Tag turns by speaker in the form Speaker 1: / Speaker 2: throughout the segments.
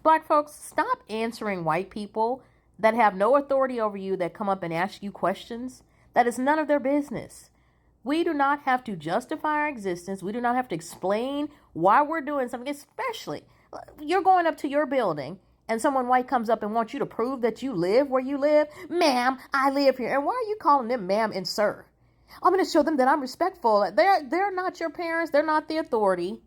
Speaker 1: Black folks, stop answering white people that have no authority over you that come up and ask you questions. That is none of their business. We do not have to justify our existence. We do not have to explain why we're doing something, especially you're going up to your building and someone white comes up and wants you to prove that you live where you live. Ma'am, I live here. And why are you calling them ma'am and sir? I'm going to show them that I'm respectful. They're not your parents. They're not the authority.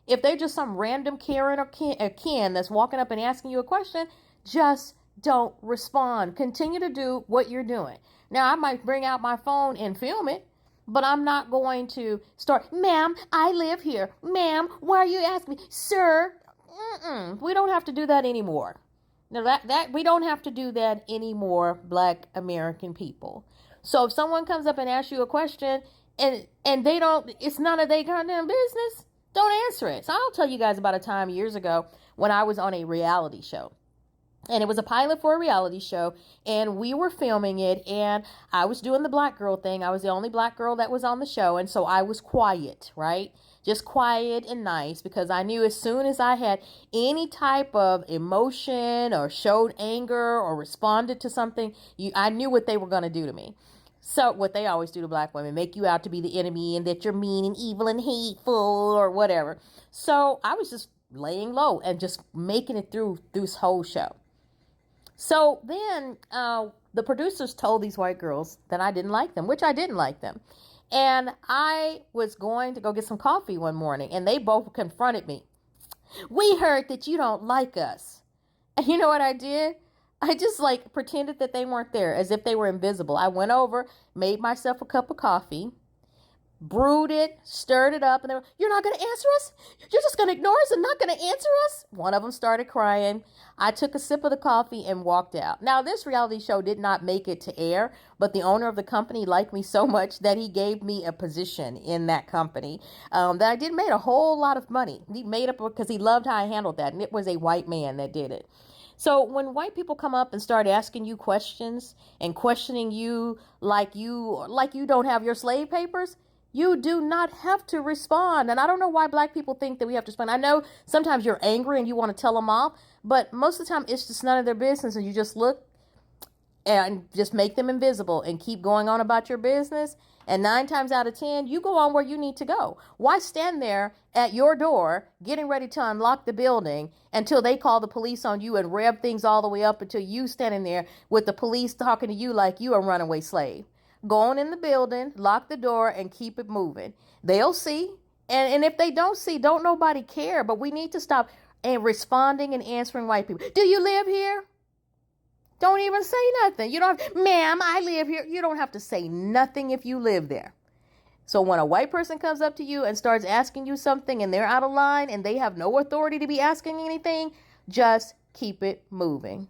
Speaker 1: If they're just some random Karen or Ken that's walking up and asking you a question, just don't respond. Continue to do what you're doing. Now, I might bring out my phone and film it, but I'm not going to start, ma'am, I live here. Ma'am, why are you asking me? Sir, we don't have to do that anymore. Now, that we don't have to do that anymore, Black American people. So if someone comes up and asks you a question and they don't, it's none of their goddamn business, don't answer it. So I'll tell you guys about a time years ago when I was on a reality show. And it was a pilot for a reality show, and we were filming it, and I was doing the black girl thing. I was the only black girl that was on the show, and so I was quiet, right? Just quiet and nice, because I knew as soon as I had any type of emotion or showed anger or responded to something, I knew what they were going to do to me. So what they always do to black women, make you out to be the enemy and that you're mean and evil and hateful or whatever. So I was just laying low and just making it through this whole show. So then the producers told these white girls that I didn't like them, which I didn't like them. And I was going to go get some coffee one morning, and they both confronted me. We heard that you don't like us. And you know what I did? I just pretended that they weren't there, as if they were invisible. I went over, made myself a cup of coffee, brewed it, stirred it up, and they were, you're not going to answer us? You're just going to ignore us and not going to answer us? One of them started crying. I took a sip of the coffee and walked out. Now, this reality show did not make it to air, but the owner of the company liked me so much that he gave me a position in that company that I did made a whole lot of money. He made up because he loved how I handled that, and it was a white man that did it. So when white people come up and start asking you questions and questioning you like you don't have your slave papers, you do not have to respond. And I don't know why black people think that we have to respond. I know sometimes you're angry and you want to tell them off, but most of the time it's just none of their business. And you just look and just make them invisible and keep going on about your business. And 9 times out of 10, you go on where you need to go. Why stand there at your door getting ready to unlock the building until they call the police on you and rev things all the way up until you standing there with the police talking to you like you a runaway slave? Go on in the building, lock the door, and keep it moving. They'll see. And if they don't see, don't nobody care. But we need to stop responding and answering white people. Do you live here? Don't even say nothing. You don't have, ma'am, I live here. You don't have to say nothing if you live there. So when a white person comes up to you and starts asking you something and they're out of line and they have no authority to be asking anything, just keep it moving.